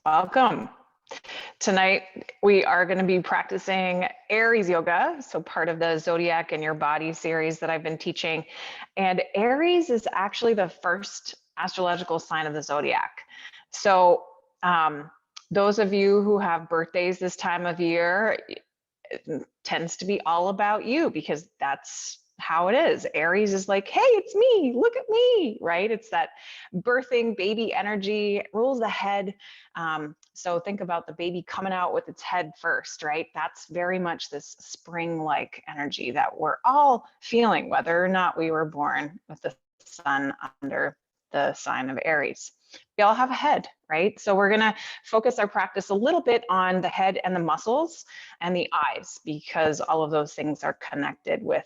Welcome. Tonight, we are going to be practicing Aries yoga. So part of the Zodiac in Your Body series that I've been teaching. And Aries is actually the first astrological sign of the Zodiac. So those of you who have birthdays this time of year, it tends to be all about you because that's how it is. Aries is like, hey, it's me, look at me, right? It's that birthing baby energy, rules the head. So think about the baby coming out with its head first, right? That's very much this spring-like energy that we're all feeling, whether or not we were born with the sun under the sign of Aries. We all have a head, right? So we're gonna focus our practice a little bit on the head and the muscles and the eyes, because all of those things are connected with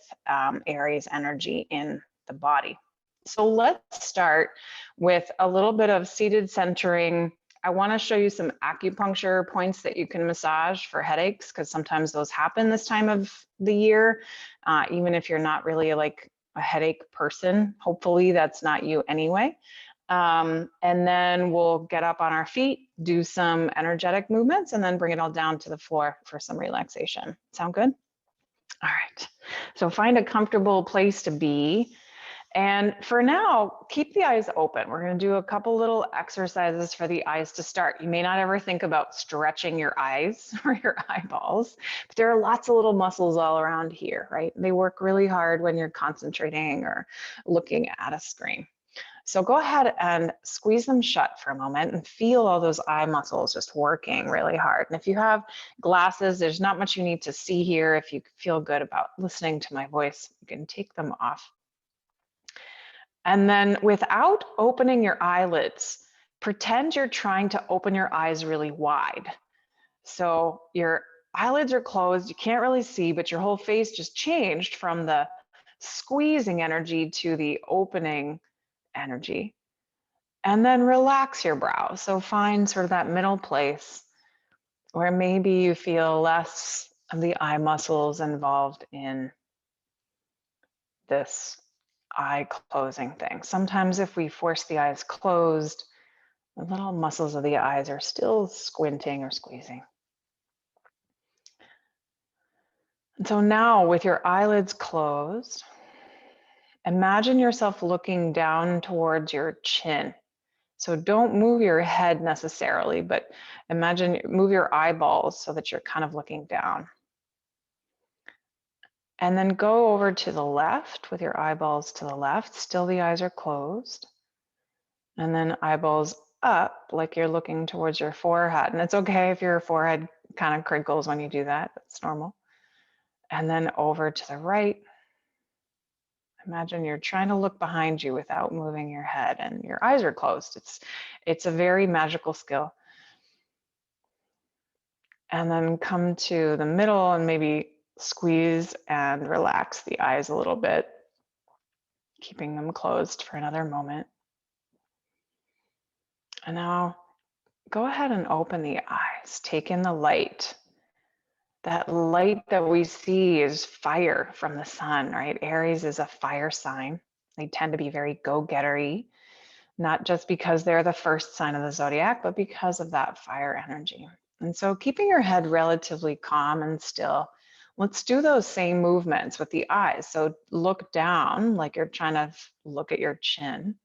Aries energy in the body. So let's start with a little bit of seated centering. I want to show you some acupuncture points that you can massage for headaches, because sometimes those happen this time of the year, even if you're not really like a headache person. Hopefully that's not you anyway. And then we'll get up on our feet, do some energetic movements, and then bring it all down to the floor for some relaxation. Sound good? All right. So find a comfortable place to be. And for now, keep the eyes open. We're going to do a couple little exercises for the eyes to start. You may not ever think about stretching your eyes or your eyeballs, but there are lots of little muscles all around here, right? They work really hard when you're concentrating or looking at a screen. So go ahead and squeeze them shut for a moment and feel all those eye muscles just working really hard. And if you have glasses, there's not much you need to see here. If you feel good about listening to my voice, you can take them off. And then without opening your eyelids, pretend you're trying to open your eyes really wide. So your eyelids are closed, you can't really see, but your whole face just changed from the squeezing energy to the opening energy. And then relax your brow. So find sort of that middle place where maybe you feel less of the eye muscles involved in this eye closing thing. Sometimes if we force the eyes closed, the little muscles of the eyes are still squinting or squeezing. And so now with your eyelids closed, imagine yourself looking down towards your chin. So don't move your head necessarily, but imagine, move your eyeballs so that you're kind of looking down. And then go over to the left with your eyeballs to the left. Still the eyes are closed. And then eyeballs up like you're looking towards your forehead. And it's okay if your forehead kind of crinkles when you do that. That's normal. And then over to the right. Imagine you're trying to look behind you without moving your head and your eyes are closed. It's a very magical skill. And then come to the middle and maybe squeeze and relax the eyes a little bit, keeping them closed for another moment. And now go ahead and open the eyes. Take in the light. That light that we see is fire from the sun, right? Aries is a fire sign. They tend to be very go-gettery, not just because they're the first sign of the zodiac, but because of that fire energy. And so keeping your head relatively calm and still, let's do those same movements with the eyes. So look down like you're trying to look at your chin.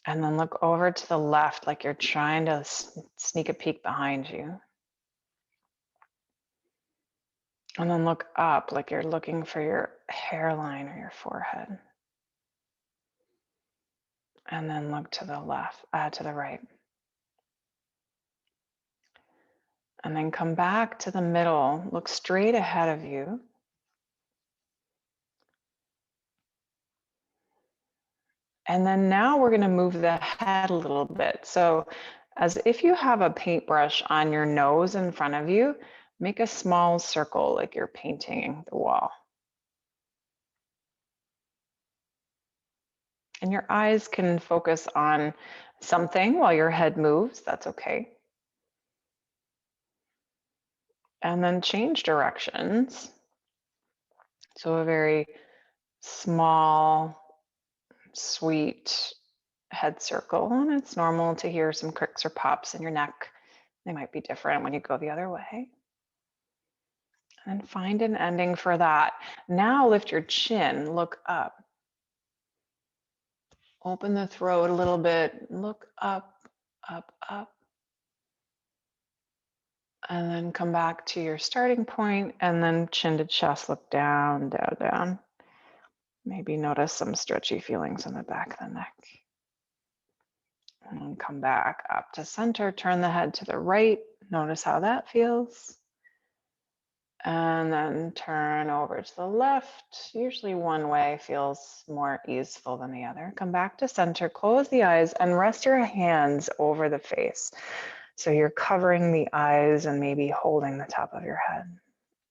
And then look over to the left like you're trying to sneak a peek behind you. And then look up like you're looking for your hairline or your forehead. And then look to the left, to the right. And then come back to the middle, look straight ahead of you. And then now we're going to move the head a little bit. So as if you have a paintbrush on your nose in front of you, make a small circle like you're painting the wall. And your eyes can focus on something while your head moves, that's okay. And then change directions. So a very small, sweet, head circle, and it's normal to hear some cricks or pops in your neck. They might be different when you go the other way. And find an ending for that. Now lift your chin, look up. Open the throat a little bit, look up, up, up. And then come back to your starting point, and then chin to chest, look down, down, down. Maybe notice some stretchy feelings in the back of the neck. And then come back up to center, turn the head to the right. Notice how that feels. And then turn over to the left. Usually one way feels more easeful than the other. Come back to center, close the eyes, and rest your hands over the face. So you're covering the eyes and maybe holding the top of your head.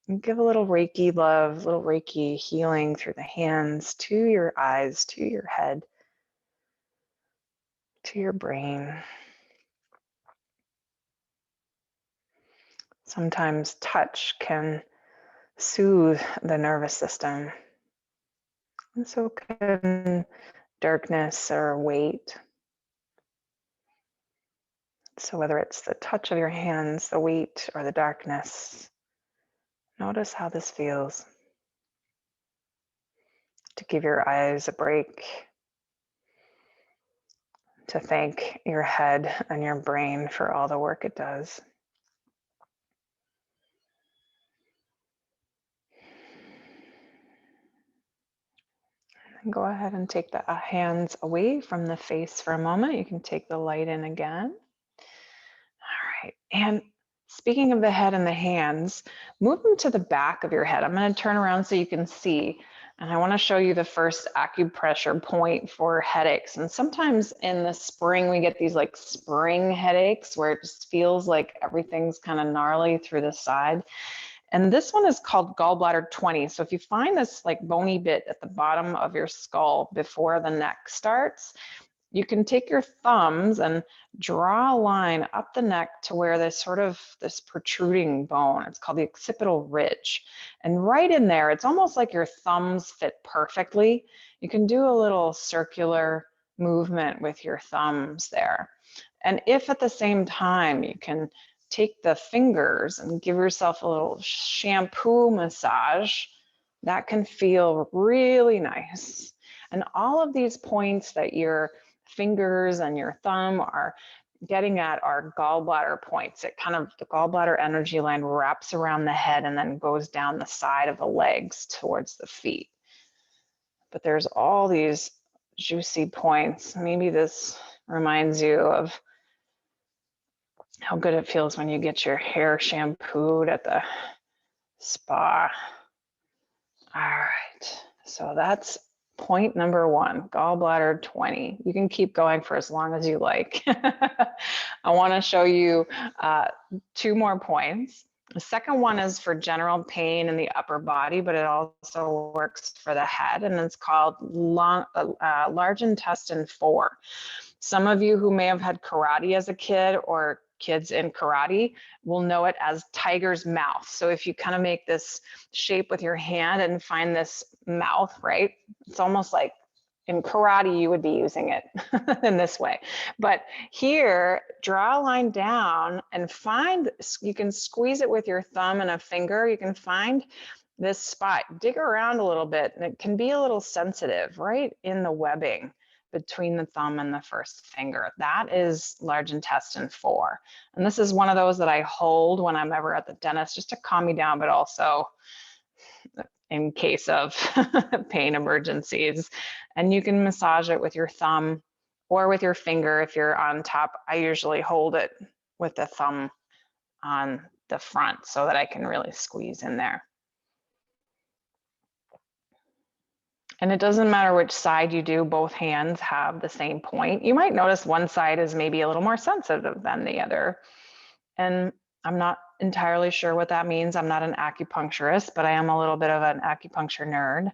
And give a little Reiki love, little Reiki healing through the hands to your eyes, to your head, to your brain. Sometimes touch can soothe the nervous system. And so can darkness or weight. So whether it's the touch of your hands, the weight, or the darkness, notice how this feels. To give your eyes a break. To thank your head and your brain for all the work it does. And go ahead and take the hands away from the face for a moment. You can take the light in again. All right, and speaking of the head and the hands, move them to the back of your head. I'm going to turn around so you can see. And I want to show you the first acupressure point for headaches. And sometimes in the spring, we get these like spring headaches where it just feels like everything's kind of gnarly through the side. And this one is called Gallbladder 20. So if you find this like bony bit at the bottom of your skull before the neck starts, you can take your thumbs and draw a line up the neck to where there's sort of this protruding bone. It's called the occipital ridge. And right in there, it's almost like your thumbs fit perfectly. You can do a little circular movement with your thumbs there. And if at the same time you can take the fingers and give yourself a little shampoo massage, that can feel really nice. And all of these points that your fingers and your thumb are getting at are gallbladder points. It kind of, the gallbladder energy line wraps around the head and then goes down the side of the legs towards the feet. But there's all these juicy points. Maybe this reminds you of how good it feels when you get your hair shampooed at the spa. All right, so that's point number one, gallbladder 20. You can keep going for as long as you like. I want to show you two more points. The second one is for general pain in the upper body, but it also works for the head, and it's called large intestine 4. Some of you who may have had karate as a kid or kids in karate will know it as tiger's mouth. So if you kind of make this shape with your hand and find this mouth, right? It's almost like in karate, you would be using it in this way. But here, draw a line down and find, you can squeeze it with your thumb and a finger. You can find this spot, dig around a little bit, and it can be a little sensitive, right in the webbing between the thumb and the first finger. That is large intestine 4. And this is one of those that I hold when I'm ever at the dentist, just to calm me down, but also in case of pain emergencies. And you can massage it with your thumb or with your finger if you're on top. I usually hold it with the thumb on the front so that I can really squeeze in there. And it doesn't matter which side you do, both hands have the same point. You might notice one side is maybe a little more sensitive than the other. And I'm not entirely sure what that means. I'm not an acupuncturist, but I am a little bit of an acupuncture nerd.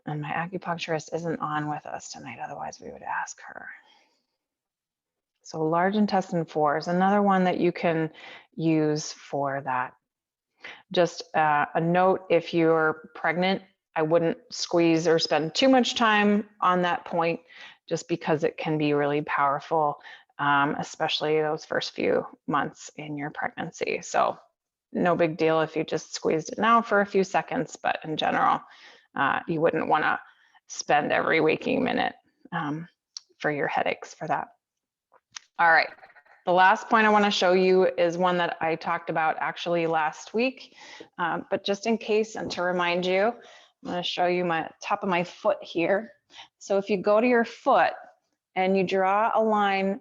And my acupuncturist isn't on with us tonight, otherwise we would ask her. So large intestine 4 is another one that you can use for that. Just a note, if you're pregnant, I wouldn't squeeze or spend too much time on that point. just because it can be really powerful, especially those first few months in your pregnancy. So no big deal if you just squeezed it now for a few seconds, but in general, you wouldn't want to spend every waking minute for your headaches for that. All right. The last point I want to show you is one that I talked about actually last week, but just in case and to remind you, I'm going to show you my top of my foot here. So if you go to your foot and you draw a line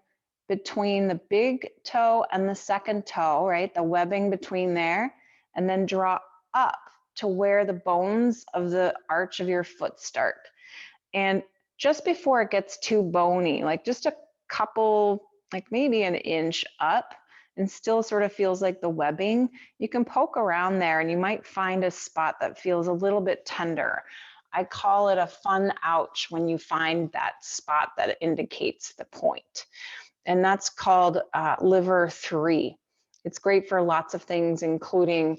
between the big toe and the second toe, right, the webbing between there, and then draw up to where the bones of the arch of your foot start. And just before it gets too bony, like just a couple, like maybe an inch up, and still sort of feels like the webbing, you can poke around there and you might find a spot that feels a little bit tender. I call it a fun ouch when you find that spot that indicates the point. And that's called liver 3. It's great for lots of things, including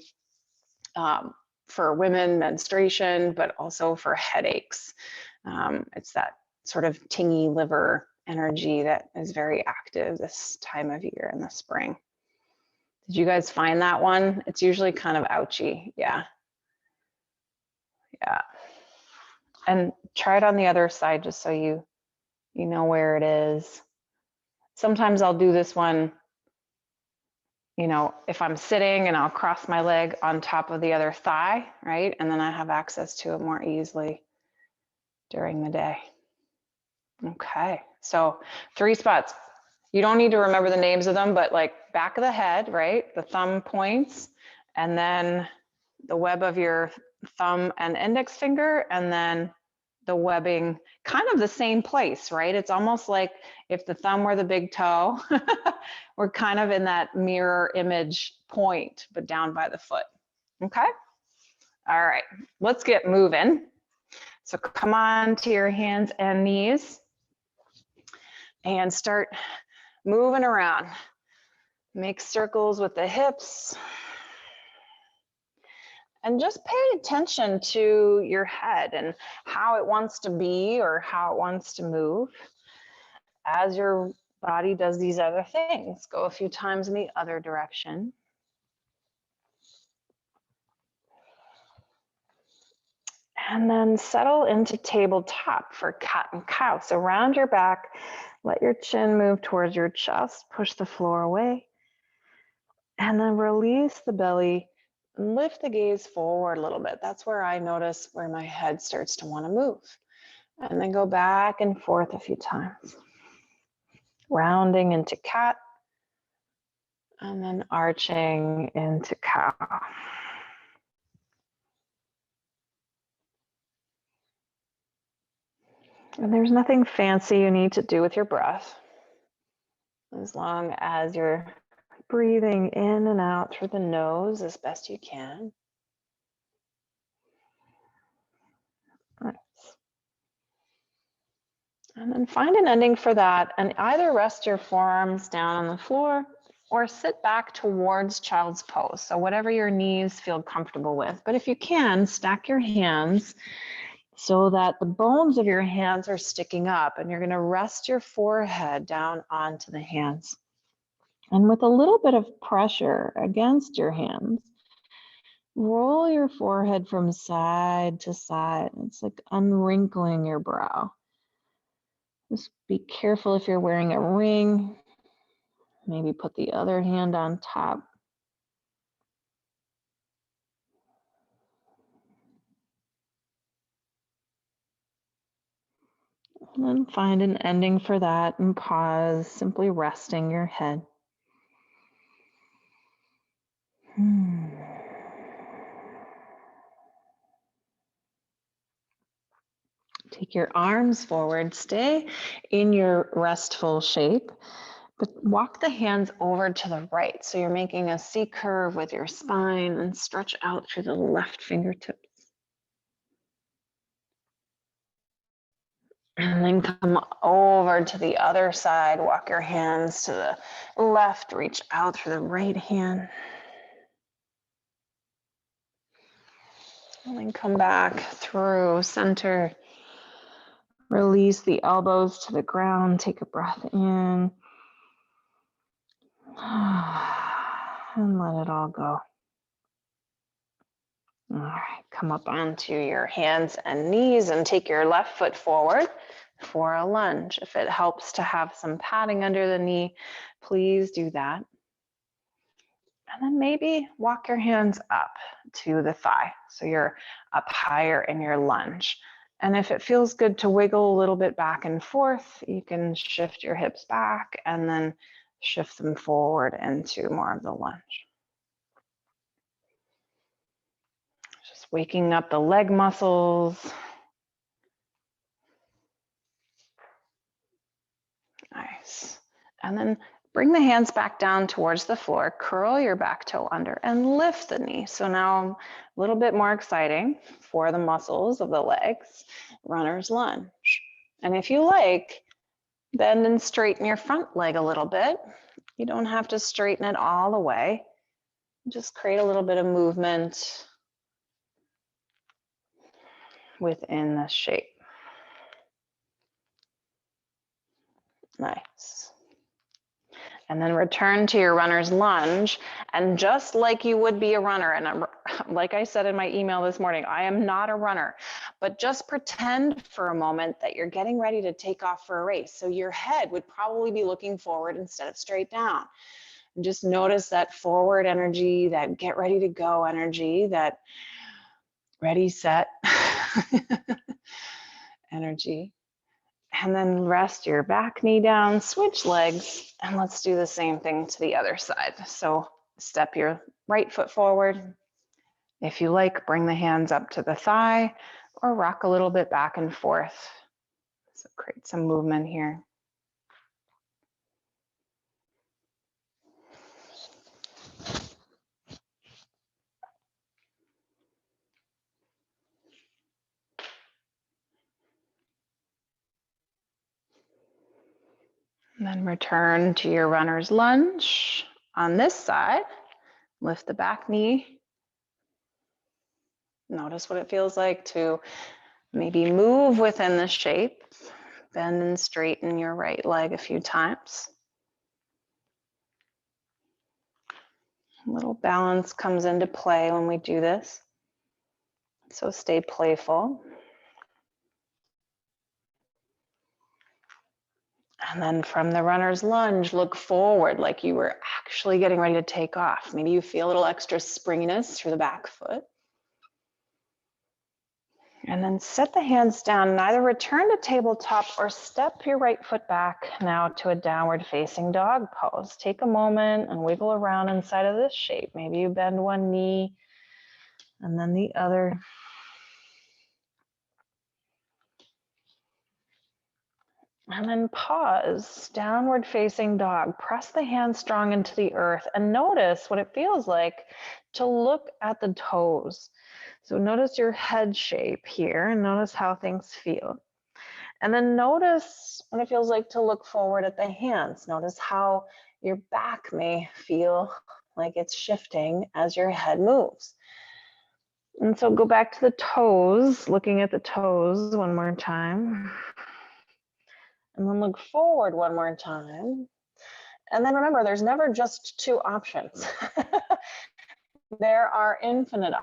for women, menstruation, but also for headaches. It's that sort of tingy liver energy that is very active this time of year in the spring. Did you guys find that one? It's usually kind of ouchy. Yeah. Yeah. And try it on the other side just so you know where it is. Sometimes I'll do this one, you know, if I'm sitting and I'll cross my leg on top of the other thigh, right? And then I have access to it more easily during the day. Okay, so 3 spots. You don't need to remember the names of them, but like back of the head, right? The thumb points, and then the web of your thumb and index finger, and then the webbing, kind of the same place, right? It's almost like if the thumb were the big toe, we're kind of in that mirror image point, but down by the foot. Okay? All right, let's get moving. So come on to your hands and knees and start moving around. Make circles with the hips. And just pay attention to your head and how it wants to be or how it wants to move as your body does these other things. Go a few times in the other direction. And then settle into tabletop for cat and cow. So round your back, let your chin move towards your chest, push the floor away. And then release the belly. Lift the gaze forward a little bit. That's where I notice where my head starts to want to move. And then go back and forth a few times. Rounding into cat. And then arching into cow. And there's nothing fancy you need to do with your breath. As long as you're breathing in and out through the nose as best you can. Nice. And then find an ending for that and either rest your forearms down on the floor or sit back towards child's pose. So whatever your knees feel comfortable with. But if you can, stack your hands so that the bones of your hands are sticking up, and you're going to rest your forehead down onto the hands. And with a little bit of pressure against your hands, roll your forehead from side to side. It's like unwrinkling your brow. Just be careful if you're wearing a ring. Maybe put the other hand on top. And then find an ending for that and pause, simply resting your head. Take your arms forward, stay in your restful shape, but walk the hands over to the right. So you're making a C curve with your spine and stretch out through the left fingertips. And then come over to the other side, walk your hands to the left, reach out through the right hand. And then come back through center. Release the elbows to the ground. Take a breath in. And let it all go. All right, come up onto your hands and knees and take your left foot forward for a lunge. If it helps to have some padding under the knee, please do that. And then maybe walk your hands up to the thigh. So you're up higher in your lunge. And if it feels good to wiggle a little bit back and forth, you can shift your hips back and then shift them forward into more of the lunge. Just waking up the leg muscles. Nice. And then bring the hands back down towards the floor, curl your back toe under and lift the knee. So now a little bit more exciting for the muscles of the legs, runner's lunge. And if you like, bend and straighten your front leg a little bit. You don't have to straighten it all the way. Just create a little bit of movement within the shape. Nice. And then return to your runner's lunge. And just like you would be a runner, and like I said in my email this morning, I am not a runner, but just pretend for a moment that you're getting ready to take off for a race. So your head would probably be looking forward instead of straight down. And just notice that forward energy, that get ready to go energy, that ready, set energy. And then rest your back knee down, switch legs, and let's do the same thing to the other side. So step your right foot forward. If you like, bring the hands up to the thigh or rock a little bit back and forth. So create some movement here. And then return to your runner's lunge. On this side, lift the back knee. Notice what it feels like to maybe move within the shape. Bend and straighten your right leg a few times. A little balance comes into play when we do this. So stay playful. And then from the runner's lunge, look forward like you were actually getting ready to take off. Maybe you feel a little extra springiness through the back foot. And then set the hands down and either return to tabletop or step your right foot back now to a downward facing dog pose. Take a moment and wiggle around inside of this shape. Maybe you bend one knee and then the other. And then pause, downward facing dog. Press the hands strong into the earth and notice what it feels like to look at the toes. So notice your head shape here and notice how things feel. And then notice what it feels like to look forward at the hands. Notice how your back may feel like it's shifting as your head moves. And so go back to the toes, looking at the toes one more time. And then look forward one more time. And then remember, there's never just two options. There are infinite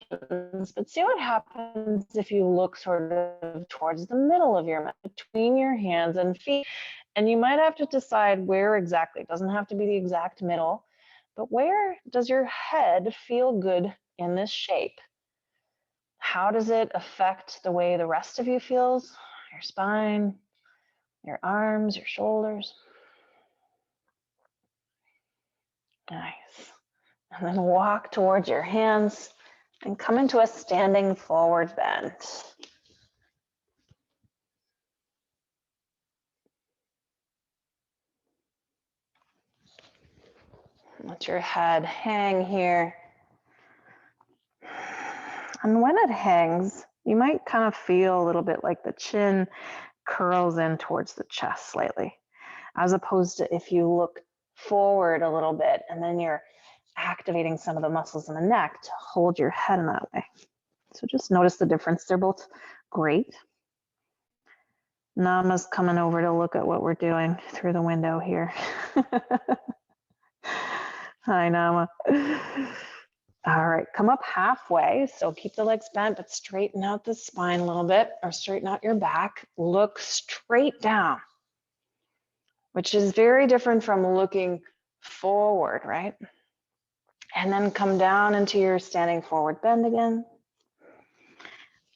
options, but see what happens if you look sort of towards the middle of your mat, between your hands and feet. And you might have to decide where exactly. It doesn't have to be the exact middle, but where does your head feel good in this shape? How does it affect the way the rest of you feels? Your spine, your arms, your shoulders. Nice. And then walk towards your hands and come into a standing forward bend. Let your head hang here. And when it hangs, you might kind of feel a little bit like the chin curls in towards the chest slightly, as opposed to if you look forward a little bit and then you're activating some of the muscles in the neck to hold your head in that way. So just notice the difference. They're both great. Nama's coming over to look at what we're doing through the window here. Hi, Nama. All right, come up halfway. So keep the legs bent, but straighten out the spine a little bit, or straighten out your back. Look straight down, which is very different from looking forward, right? And then come down into your standing forward bend again.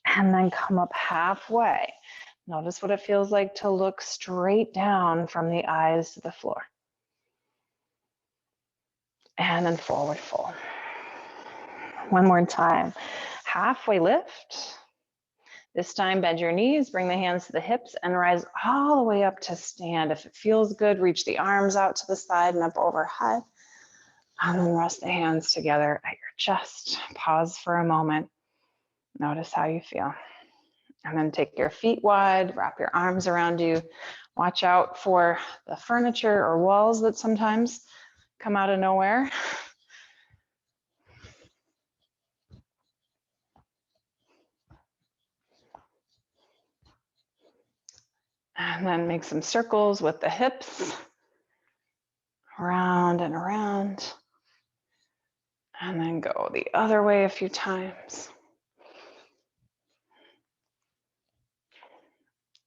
And then come up halfway. Notice what it feels like to look straight down from the eyes to the floor. And then forward fold. One more time. Halfway lift. This time, bend your knees, bring the hands to the hips, and rise all the way up to stand. If it feels good, reach the arms out to the side and up overhead. And then rest the hands together at your chest. Pause for a moment. Notice how you feel. And then take your feet wide, wrap your arms around you. Watch out for the furniture or walls that sometimes come out of nowhere. And then make some circles with the hips, around and around. And then go the other way a few times.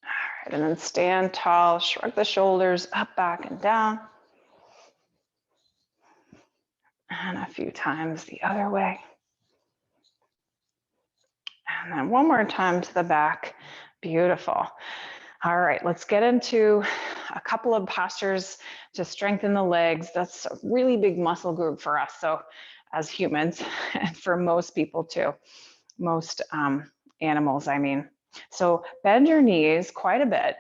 All right, and then stand tall, shrug the shoulders up, back, and down. And a few times the other way. And then one more time to the back. Beautiful. All right, let's get into a couple of postures to strengthen the legs. That's a really big muscle group for us. So as humans, and for most people too, most animals, I mean. So bend your knees quite a bit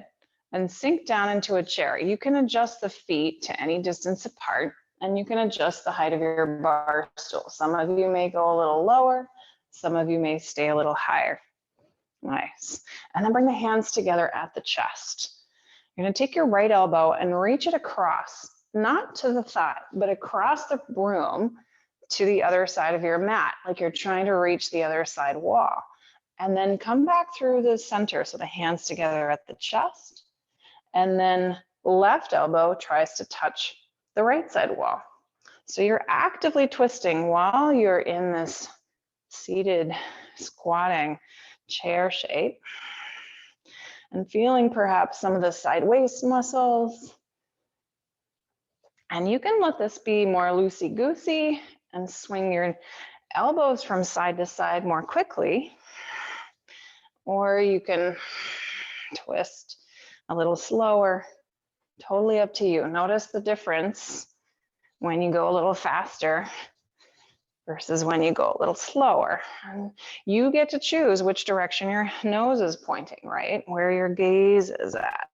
and sink down into a chair. You can adjust the feet to any distance apart, and you can adjust the height of your bar stool. Some of you may go a little lower, some of you may stay a little higher. Nice. And then bring the hands together at the chest. You're going to take your right elbow and reach it across, not to the thigh, but across the room to the other side of your mat, like you're trying to reach the other side wall. And then come back through the center, so the hands together at the chest. And then left elbow tries to touch the right side wall. So you're actively twisting while you're in this seated, squatting chair shape, and feeling perhaps some of the side waist muscles. And you can let this be more loosey-goosey and swing your elbows from side to side more quickly, or you can twist a little slower. Totally up to you. Notice the difference when you go a little faster versus when you go a little slower. And you get to choose which direction your nose is pointing, right? Where your gaze is at.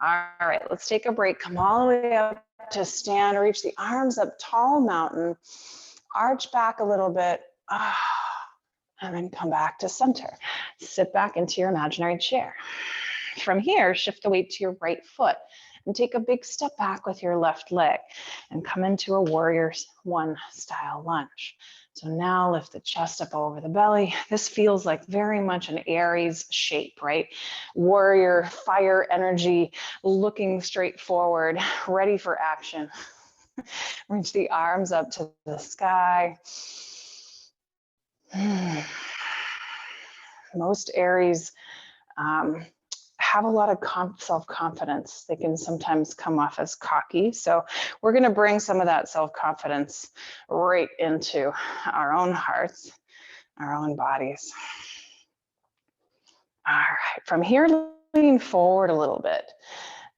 All right, let's take a break. Come all the way up to stand, reach the arms up, tall mountain, arch back a little bit, and then come back to center. Sit back into your imaginary chair. From here, shift the weight to your right foot and take a big step back with your left leg and come into a warrior one style lunge. So now lift the chest up over the belly. This feels like very much an Aries shape, right? Warrior, fire energy, looking straight forward, ready for action. Reach the arms up to the sky. Most Aries have a lot of self-confidence. They can sometimes come off as cocky. So we're going to bring some of that self-confidence right into our own hearts, our own bodies. All right, from here, lean forward a little bit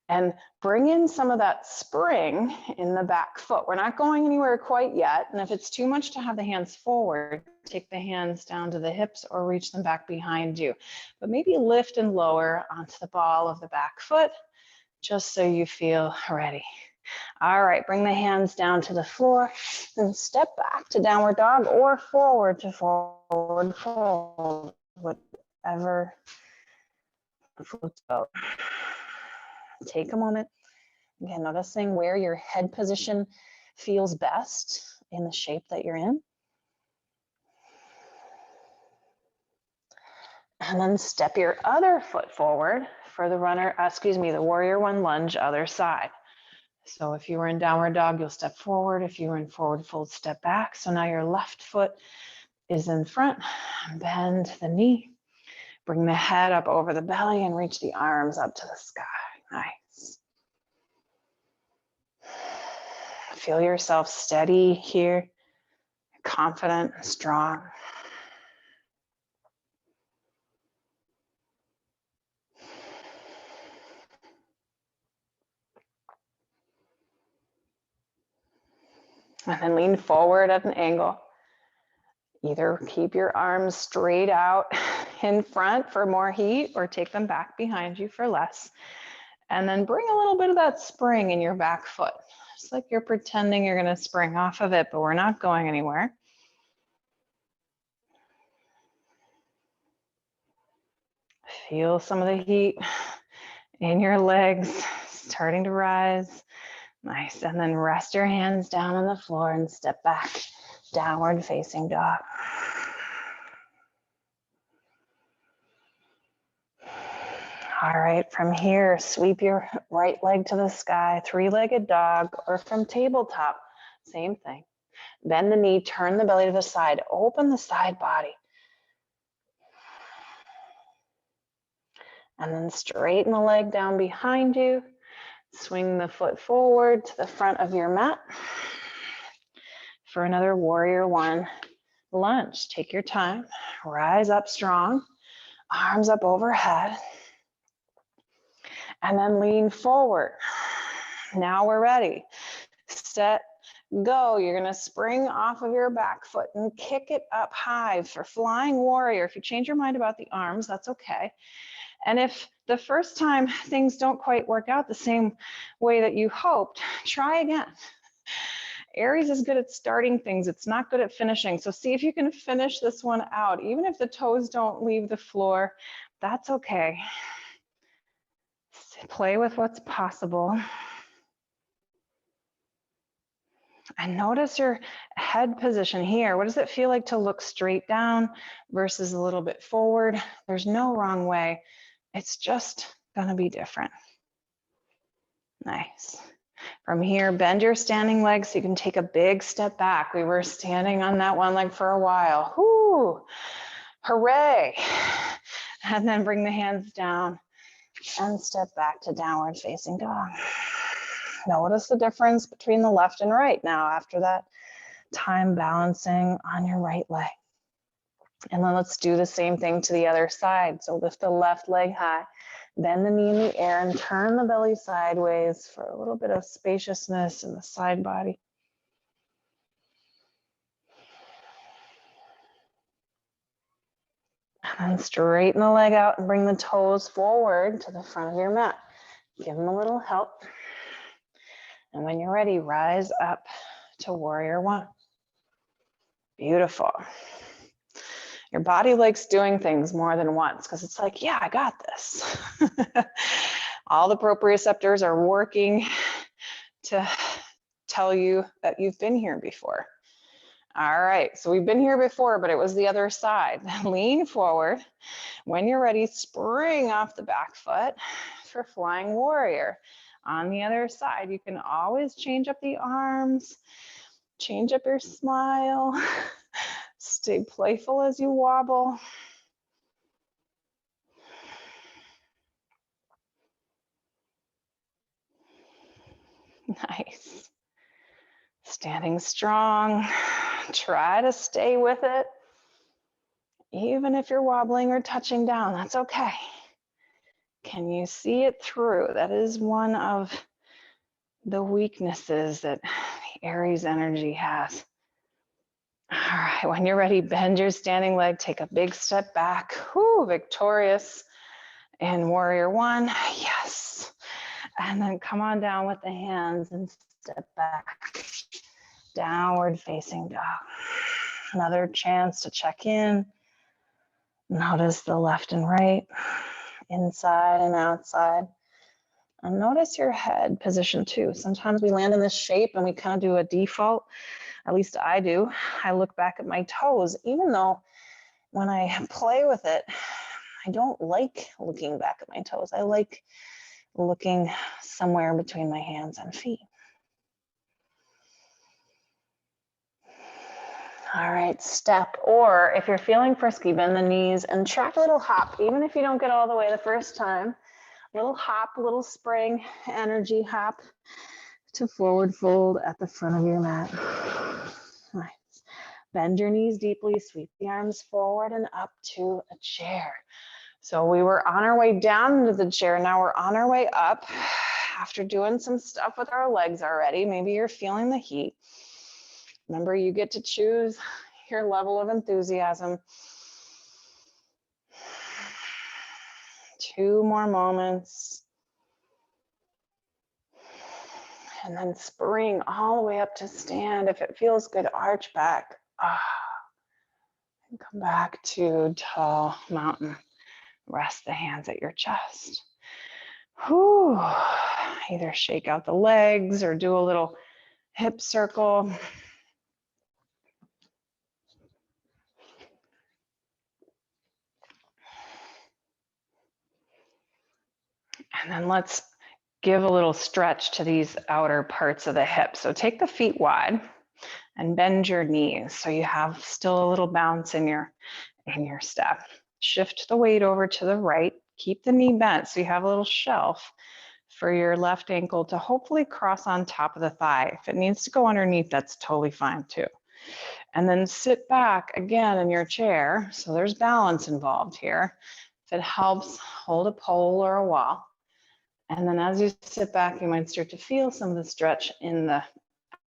and bring in some of that spring in the back foot. We're not going anywhere quite yet. And if it's too much to have the hands forward, take the hands down to the hips or reach them back behind you. But maybe lift and lower onto the ball of the back foot, just so you feel ready. All right, bring the hands down to the floor and step back to downward dog or forward to forward fold, whatever floats out. Take a moment, again, noticing where your head position feels best in the shape that you're in. And then step your other foot forward, for the the warrior one lunge, other side. So if you were in downward dog, you'll step forward. If you were in forward fold, step back. So now your left foot is in front. Bend the knee. Bring the head up over the belly and reach the arms up to the sky. Nice. Feel yourself steady here, confident, strong. And then lean forward at an angle. Either keep your arms straight out in front for more heat or take them back behind you for less. And then bring a little bit of that spring in your back foot. It's like you're pretending you're going to spring off of it, but we're not going anywhere. Feel some of the heat in your legs starting to rise. Nice. And then rest your hands down on the floor and step back. Downward facing dog. All right, from here, sweep your right leg to the sky, three-legged dog, or from tabletop, same thing. Bend the knee, turn the belly to the side, open the side body. And then straighten the leg down behind you. Swing the foot forward to the front of your mat for another warrior one lunge. Take your time, rise up strong, arms up overhead, and then lean forward. Now we're ready. Set, go. You're gonna spring off of your back foot and kick it up high for flying warrior. If you change your mind about the arms, that's okay. And if the first time things don't quite work out the same way that you hoped, try again. Aries is good at starting things. It's not good at finishing. So see if you can finish this one out. Even if the toes don't leave the floor, that's okay. Play with what's possible. And notice your head position here. What does it feel like to look straight down versus a little bit forward? There's no wrong way. It's just gonna be different. Nice. From here, bend your standing leg so you can take a big step back. We were standing on that one leg for a while. Whoo, hooray. And then bring the hands down and step back to downward facing dog. Notice the difference between the left and right now after that time balancing on your right leg. And then let's do the same thing to the other side. So lift the left leg high, bend the knee in the air and turn the belly sideways for a little bit of spaciousness in the side body. And then straighten the leg out and bring the toes forward to the front of your mat. Give them a little help. And when you're ready, rise up to warrior one. Beautiful. Your body likes doing things more than once because it's like, yeah, I got this. All the proprioceptors are working to tell you that you've been here before. All right, so we've been here before, but it was the other side. Lean forward. When you're ready, spring off the back foot for flying warrior. On the other side, you can always change up the arms, change up your smile. Stay playful as you wobble. Nice. Standing strong. Try to stay with it. Even if you're wobbling or touching down, that's okay. Can you see it through? That is one of the weaknesses that the Aries energy has. All right, when you're ready, bend your standing leg, take a big step back. Whoo, victorious in warrior one. Yes. And then come on down with the hands and step back. Downward facing dog. Another chance to check in. Notice the left and right, inside and outside. And notice your head position too. Sometimes we land in this shape and we kind of do a default. At least I do. I look back at my toes, even though when I play with it, I don't like looking back at my toes. I like looking somewhere between my hands and feet. All right, step, or if you're feeling frisky, bend the knees and track a little hop, even if you don't get all the way the first time. Little hop, little spring energy hop to forward fold at the front of your mat. Nice. Bend your knees deeply, sweep the arms forward and up to a chair. So we were on our way down into the chair. Now we're on our way up after doing some stuff with our legs already. Maybe you're feeling the heat. Remember, you get to choose your level of enthusiasm. 2 more moments. And then spring all the way up to stand. If it feels good, arch back. And come back to tall mountain. Rest the hands at your chest. Whew. Either shake out the legs or do a little hip circle. And then let's give a little stretch to these outer parts of the hips. So take the feet wide and bend your knees so you have still a little bounce in your step. Shift the weight over to the right. Keep the knee bent so you have a little shelf for your left ankle to hopefully cross on top of the thigh. If it needs to go underneath, that's totally fine too. And then sit back again in your chair. So there's balance involved here. If it helps, hold a pole or a wall. And then as you sit back, you might start to feel some of the stretch in the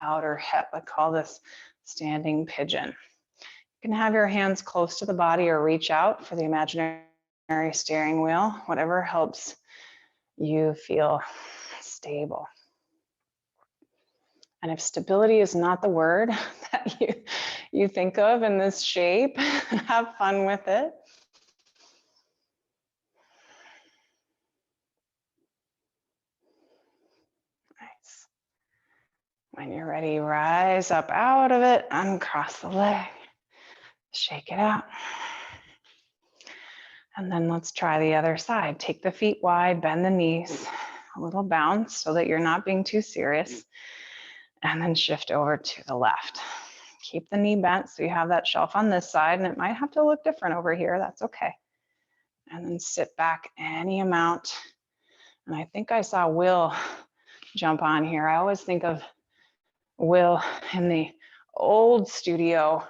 outer hip. I call this standing pigeon. You can have your hands close to the body or reach out for the imaginary steering wheel, whatever helps you feel stable. And if stability is not the word that you think of in this shape, have fun with it. Nice. When you're ready, rise up out of it, uncross the leg, shake it out. And then let's try the other side. Take the feet wide, bend the knees, a little bounce so that you're not being too serious. And then shift over to the left. Keep the knee bent so you have that shelf on this side, and it might have to look different over here. That's okay. And then sit back any amount. And I think I saw Will jump on here. I always think of Will in the old studio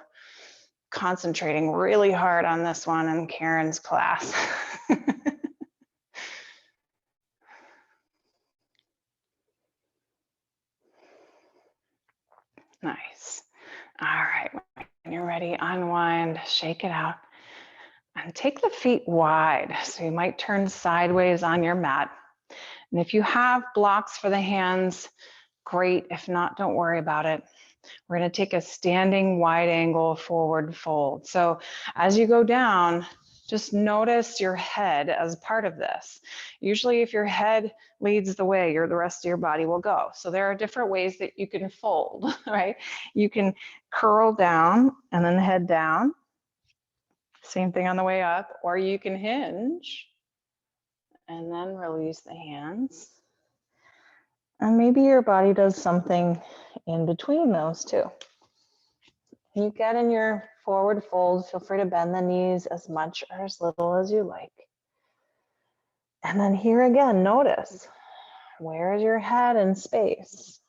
concentrating really hard on this one in Karen's class. Nice. All right, when you're ready, unwind, shake it out, and take the feet wide. So you might turn sideways on your mat. And if you have blocks for the hands, great. If not, don't worry about it. We're going to take a standing wide angle forward fold. So as you go down, just notice your head as part of this. Usually if your head leads the way, the rest of your body will go. So there are different ways that you can fold, right? You can curl down and then head down. Same thing on the way up, or you can hinge and then release the hands. And maybe your body does something in between those two. You get in your forward fold, feel free to bend the knees as much or as little as you like. And then here again, notice, where is your head in space?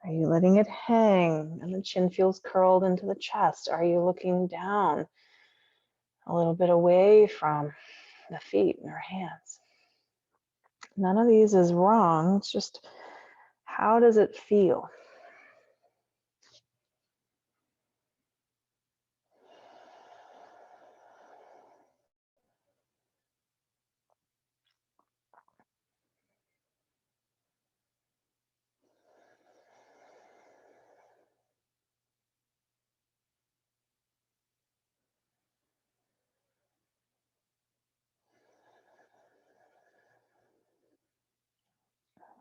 Are you letting it hang and the chin feels curled into the chest? Are you looking down a little bit away from the feet and your hands? None of these is wrong. It's just, how does it feel?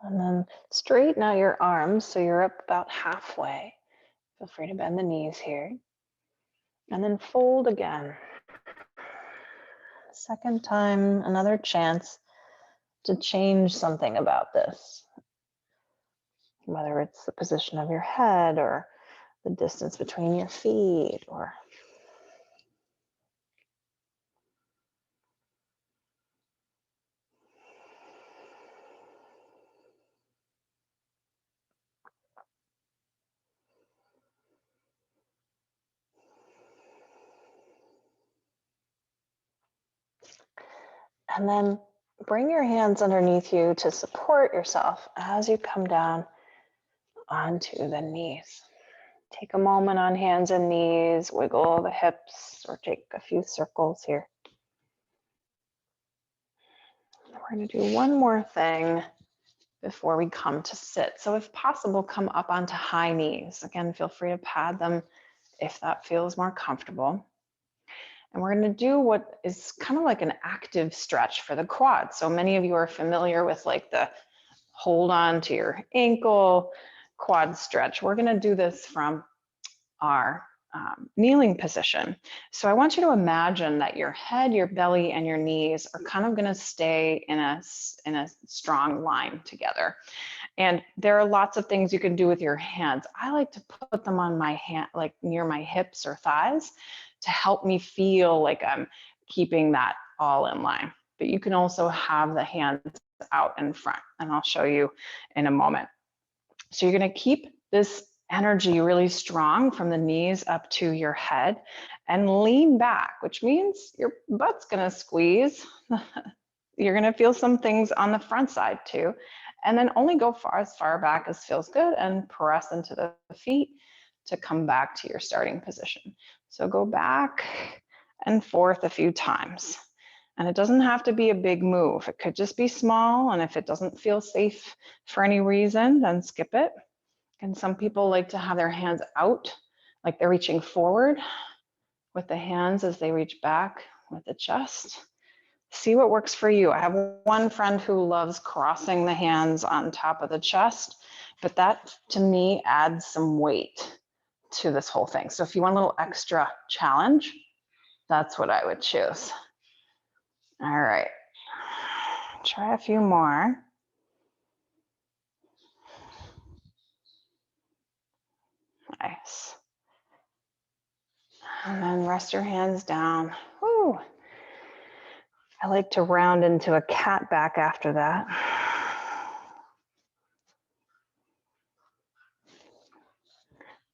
And then straighten out your arms so you're up about halfway. Feel free to bend the knees here. And then fold again. second time, another chance to change something about this, whether it's the position of your head or the distance between your feet or and then bring your hands underneath you to support yourself as you come down onto the knees. Take a moment on hands and knees, wiggle the hips, or take a few circles here. We're going to do one more thing before we come to sit. So if possible, come up onto high knees. Again, feel free to pad them if that feels more comfortable. And we're going to do what is kind of like an active stretch for the quad. So many of you are familiar with like the hold on to your ankle quad stretch. We're going to do this from our kneeling position. So I want you to imagine that your head, your belly, and your knees are kind of going to stay in a strong line together. And there are lots of things you can do with your hands. I like to put them on my hand, like near my hips or thighs, to help me feel like I'm keeping that all in line. But you can also have the hands out in front, and I'll show you in a moment. So you're going to keep this energy really strong from the knees up to your head and lean back, which means your butt's going to squeeze. You're going to feel some things on the front side too. And then only go as far back as feels good and press into the feet to come back to your starting position. So go back and forth a few times. And it doesn't have to be a big move. It could just be small. And if it doesn't feel safe for any reason, then skip it. And some people like to have their hands out, like they're reaching forward with the hands as they reach back with the chest. See what works for you. I have one friend who loves crossing the hands on top of the chest, but that to me adds some weight to this whole thing. So if you want a little extra challenge, that's what I would choose. All right, try a few more. Nice. And then rest your hands down. Woo. I like to round into a cat back after that.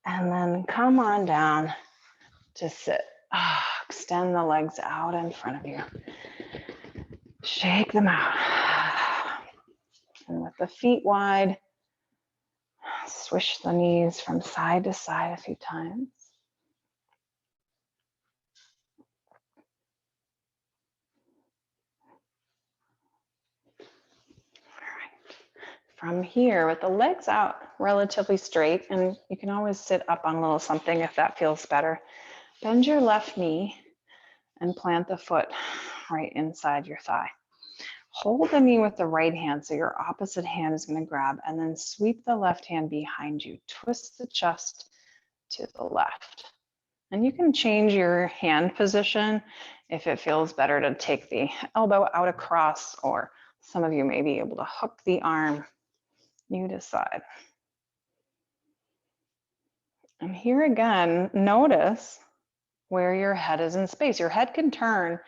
And then come on down to sit. Extend the legs out in front of you. Shake them out. And with the feet wide, swish the knees from side to side a few times. From here, with the legs out relatively straight, and you can always sit up on a little something if that feels better. Bend your left knee and plant the foot right inside your thigh. Hold the knee with the right hand, so your opposite hand is going to grab, and then sweep the left hand behind you. Twist the chest to the left. And you can change your hand position if it feels better to take the elbow out across, or some of you may be able to hook the arm. You decide. And here again, notice where your head is in space. Your head can turn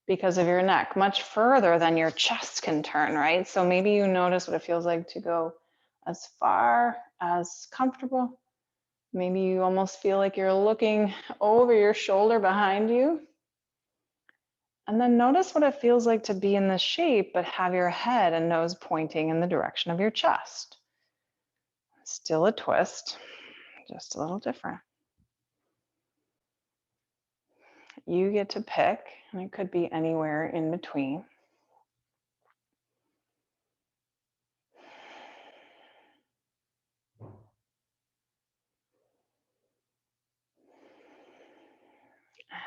because of your neck much further than your chest can turn, right? So maybe you notice what it feels like to go as far as comfortable. Maybe you almost feel like you're looking over your shoulder behind you. And then notice what it feels like to be in this shape, but have your head and nose pointing in the direction of your chest. Still a twist, just a little different. You get to pick, and it could be anywhere in between.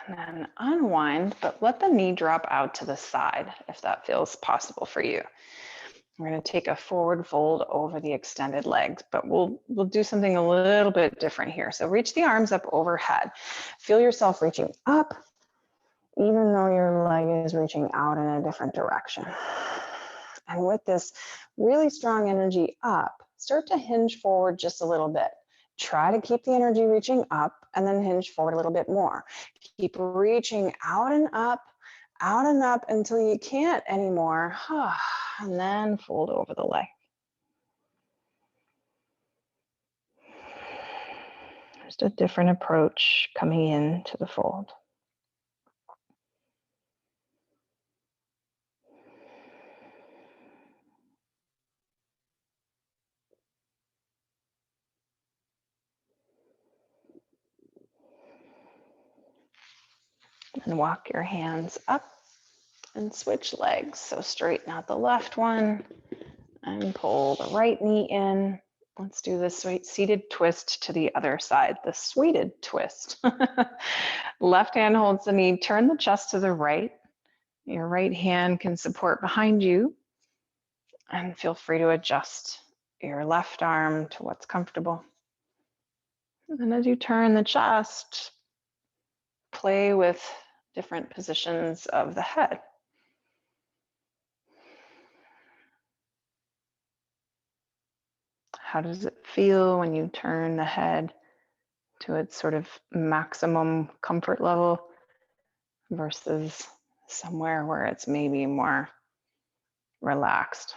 And then unwind, but let the knee drop out to the side if that feels possible for you. We're going to take a forward fold over the extended legs, but we'll do something a little bit different here. So reach the arms up overhead. Feel yourself reaching up even though your leg is reaching out in a different direction. And with this really strong energy up, start to hinge forward just a little bit. Try to keep the energy reaching up and then hinge forward a little bit more. Keep reaching out and up until you can't anymore. And then fold over the leg. Just a different approach coming into the fold. And walk your hands up and switch legs. So straighten out the left one and pull the right knee in. Let's do the seated twist to the other side, the sweeted twist. Left hand holds the knee, turn the chest to the right. Your right hand can support behind you, and feel free to adjust your left arm to what's comfortable. And then as you turn the chest, play with different positions of the head. How does it feel when you turn the head to its sort of maximum comfort level versus somewhere where it's maybe more relaxed?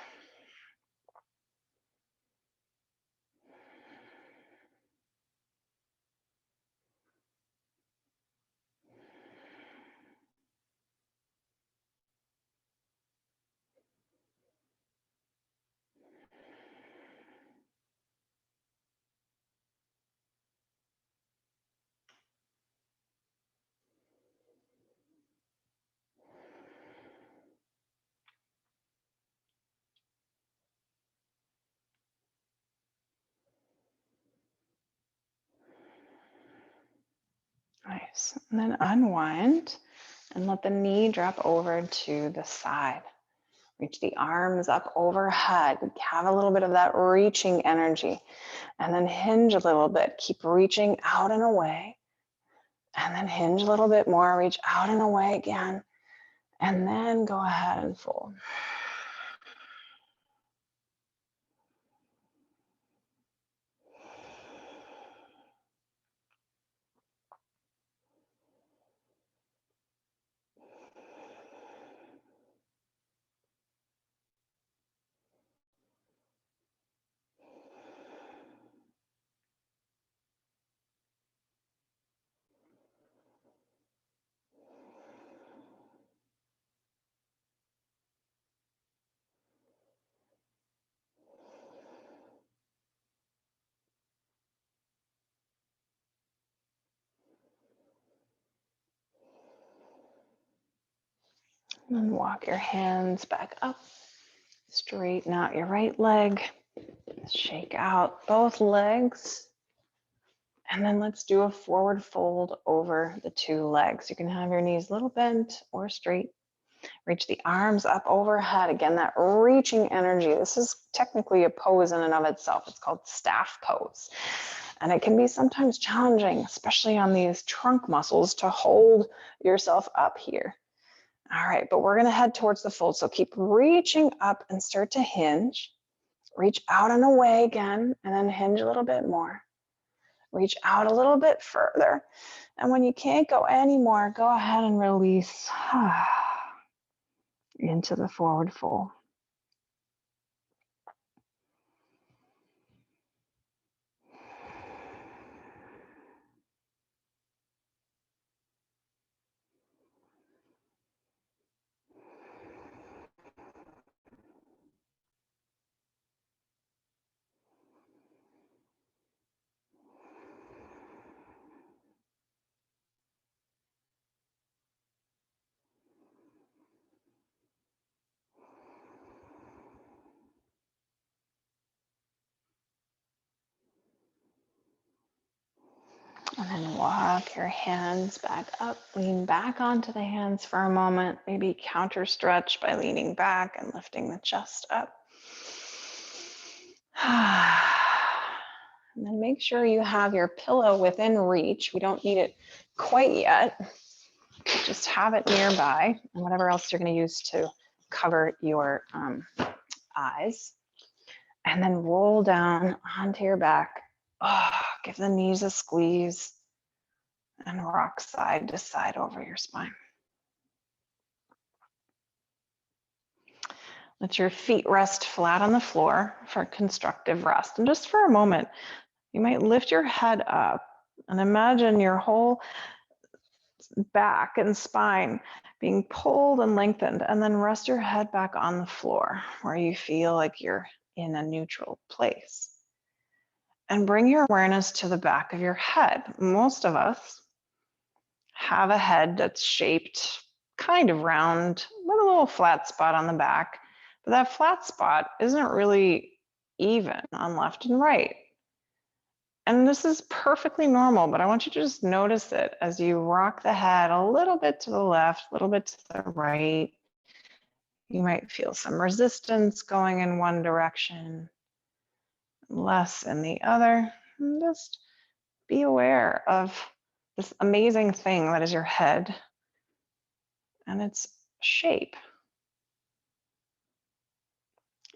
Nice. And then unwind and let the knee drop over to the side. Reach the arms up overhead. Have a little bit of that reaching energy. And then hinge a little bit. Keep reaching out and away. And then hinge a little bit more. Reach out and away again. And then go ahead and fold. And then walk your hands back up. Straighten out your right leg. Shake out both legs. And then let's do a forward fold over the two legs. You can have your knees a little bent or straight. Reach the arms up overhead. Again, that reaching energy. This is technically a pose in and of itself. It's called staff pose. And it can be sometimes challenging, especially on these trunk muscles, to hold yourself up here. All right, but we're gonna head towards the fold. So keep reaching up and start to hinge. Reach out and away again, and then hinge a little bit more. Reach out a little bit further. And when you can't go anymore, go ahead and release into the forward fold. And then walk your hands back up, lean back onto the hands for a moment, maybe counter stretch by leaning back and lifting the chest up. And then make sure you have your pillow within reach. We don't need it quite yet. just have it nearby, and whatever else you're going to use to cover your eyes. And then roll down onto your back. Oh, give the knees a squeeze and rock side to side over your spine. Let your feet rest flat on the floor for constructive rest. And just for a moment, you might lift your head up and imagine your whole back and spine being pulled and lengthened, and then rest your head back on the floor where you feel like you're in a neutral place. And bring your awareness to the back of your head. Most of us have a head that's shaped kind of round with a little flat spot on the back, but that flat spot isn't really even on left and right. And this is perfectly normal, but I want you to just notice it as you rock the head a little bit to the left, a little bit to the right. You might feel some resistance going in one direction, less in the other. And just be aware of this amazing thing that is your head and its shape.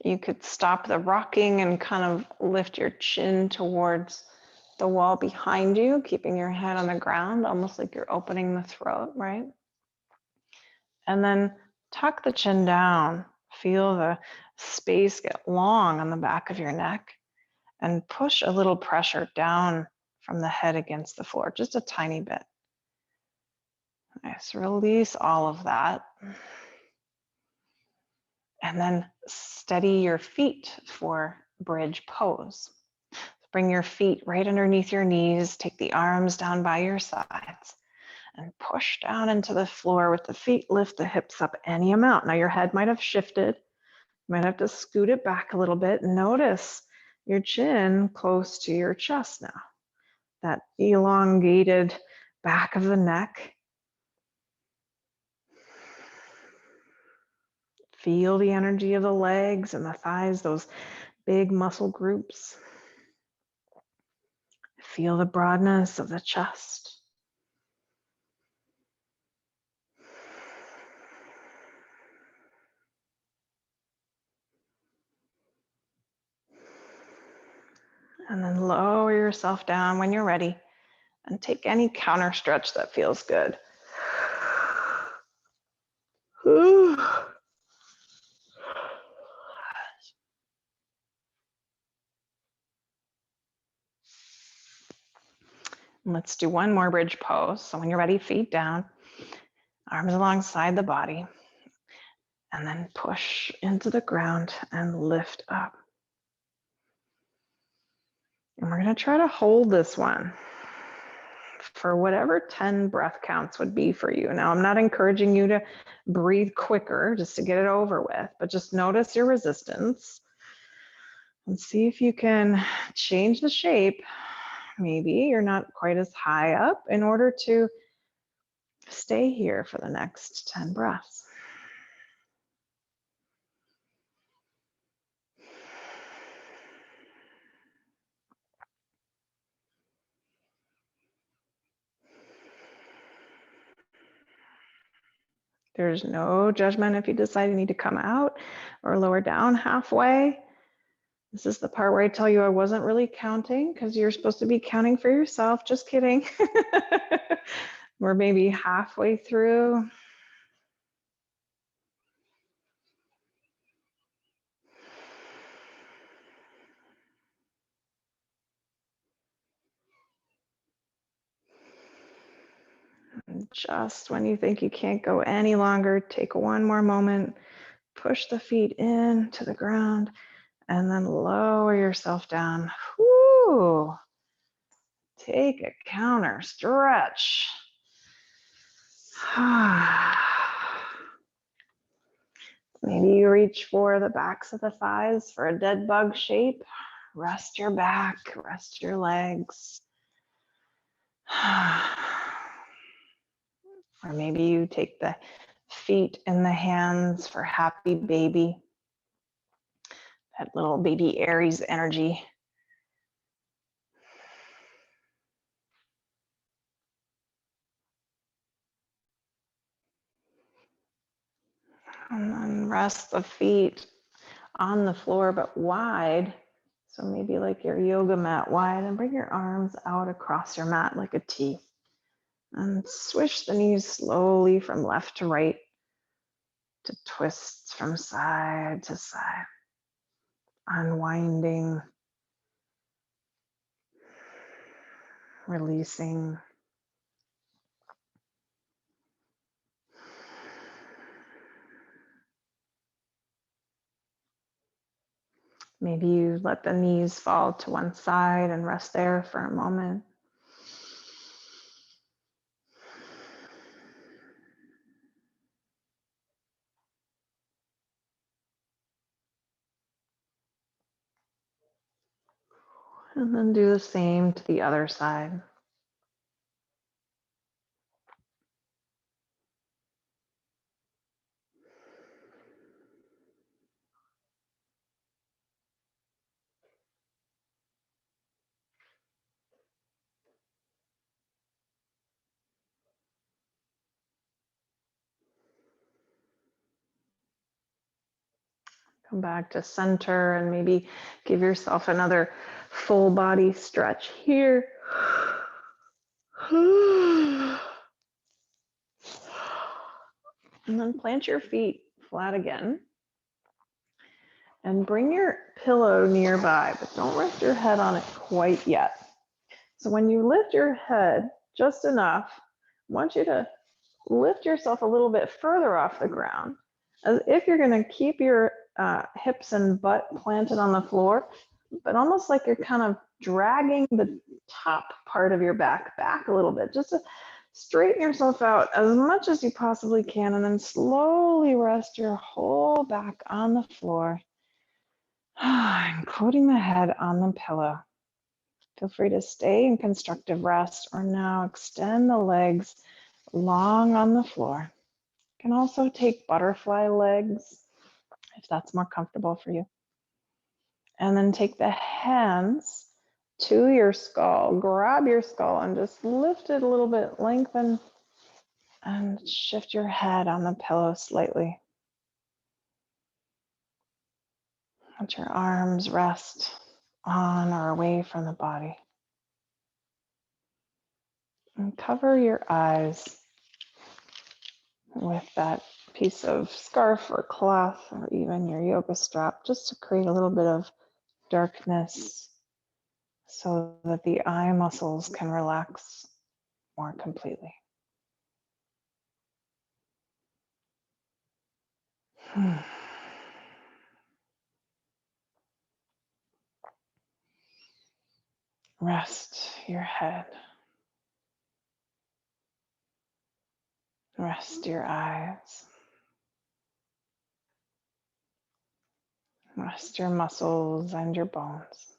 You could stop the rocking and kind of lift your chin towards the wall behind you, keeping your head on the ground, almost like you're opening the throat, right? And then tuck the chin down. Feel the space get long on the back of your neck, and push a little pressure down from the head against the floor, just a tiny bit. Nice, release all of that. And then steady your feet for bridge pose. Bring your feet right underneath your knees, take the arms down by your sides, and push down into the floor with the feet. Lift the hips up any amount. Now your head might have shifted. You might have to scoot it back a little bit. Notice your chin close to your chest now. That elongated back of the neck. Feel the energy of the legs and the thighs, those big muscle groups. Feel the broadness of the chest. And then lower yourself down when you're ready and take any counter stretch that feels good. Let's do one more bridge pose. So when you're ready, feet down, arms alongside the body, and then push into the ground and lift up. And we're going to try to hold this one for whatever 10 breath counts would be for you. Now, I'm not encouraging you to breathe quicker just to get it over with, but just notice your resistance and see if you can change the shape. Maybe you're not quite as high up in order to stay here for the next 10 breaths. There's no judgment if you decide you need to come out or lower down halfway. This is the part where I tell you I wasn't really counting because you're supposed to be counting for yourself. Just kidding. We're maybe halfway through. And just when you think you can't go any longer, take one more moment, push the feet in to the ground, and then lower yourself down. Whoo! Take a counter stretch. Maybe you reach for the backs of the thighs for a dead bug shape. Rest your back, rest your legs. Or maybe you take the feet in the hands for happy baby. That little baby Aries energy. rest the feet on the floor, but wide. So maybe like your yoga mat wide, and bring your arms out across your mat like a T. And swish the knees slowly from left to right to twists from side to side. Unwinding, releasing. Maybe you let the knees fall to one side and rest there for a moment. And then do the same to the other side. Come back to center and maybe give yourself another full body stretch here. And then plant your feet flat again. And bring your pillow nearby, but don't rest your head on it quite yet. So when you lift your head just enough, I want you to lift yourself a little bit further off the ground, as if you're going to keep your hips and butt planted on the floor, but almost like you're kind of dragging the top part of your back a little bit, just to straighten yourself out as much as you possibly can, and then slowly rest your whole back on the floor, including the head on the pillow. Feel free to stay in constructive rest, or now extend the legs long on the floor. You can also take butterfly legs if that's more comfortable for you. And then take the hands to your skull, grab your skull and just lift it a little bit, lengthen, and shift your head on the pillow slightly. Let your arms rest on or away from the body. And cover your eyes with that piece of scarf or cloth, or even your yoga strap, just to create a little bit of darkness so that the eye muscles can relax more completely. Rest your head. Rest your eyes. Rest your muscles and your bones.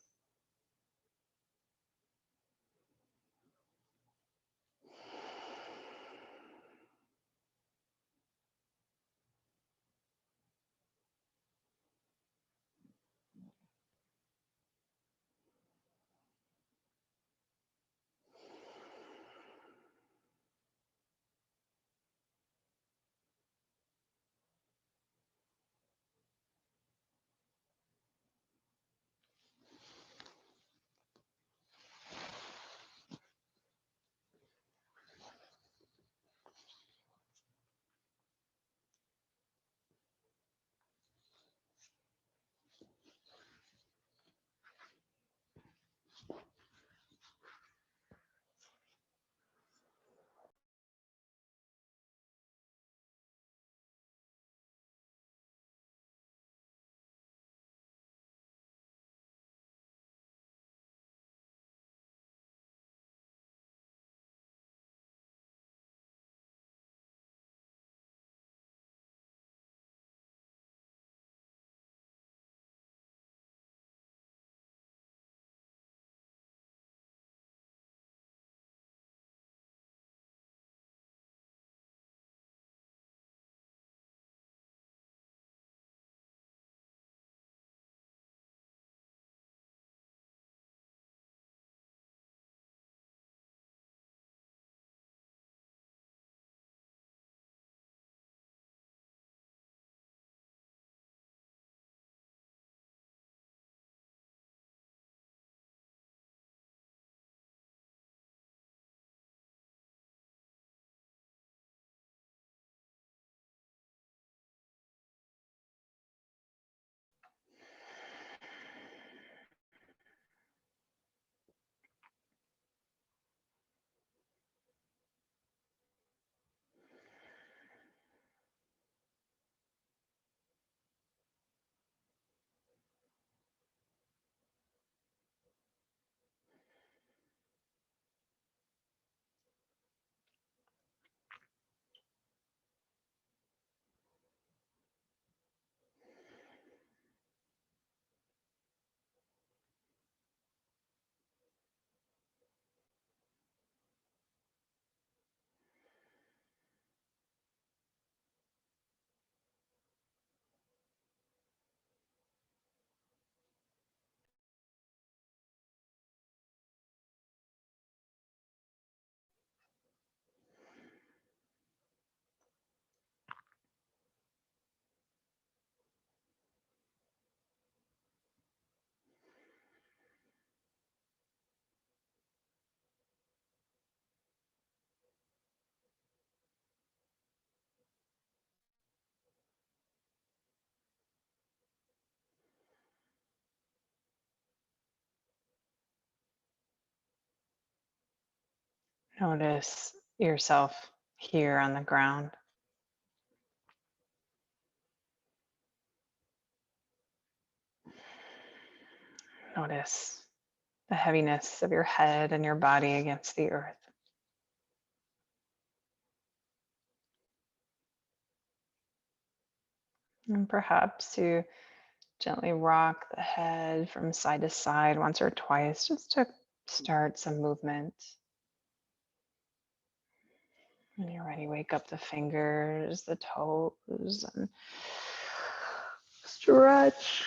Notice yourself here on the ground. Notice the heaviness of your head and your body against the earth. And perhaps you gently rock the head from side to side once or twice just to start some movement. When you're ready, wake up the fingers, the toes, and stretch.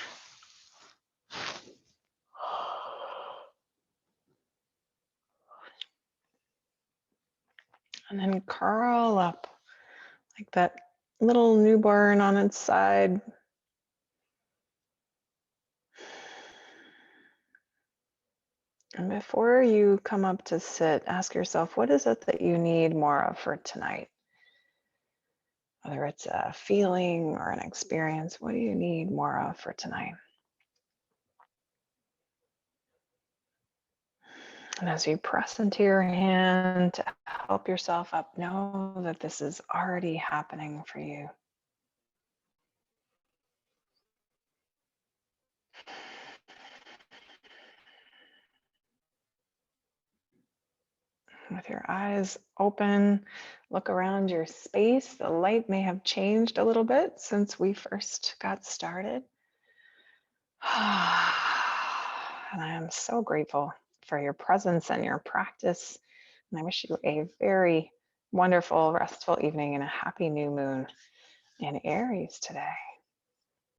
And then curl up like that little newborn on its side. And before you come up to sit, ask yourself, what is it that you need more of for tonight? Whether it's a feeling or an experience, what do you need more of for tonight? And as you press into your hand to help yourself up, know that this is already happening for you. With your eyes open, look around your space. The light may have changed a little bit since we first got started. And I am so grateful for your presence and your practice. And I wish you a very wonderful, restful evening and a happy new moon in Aries today.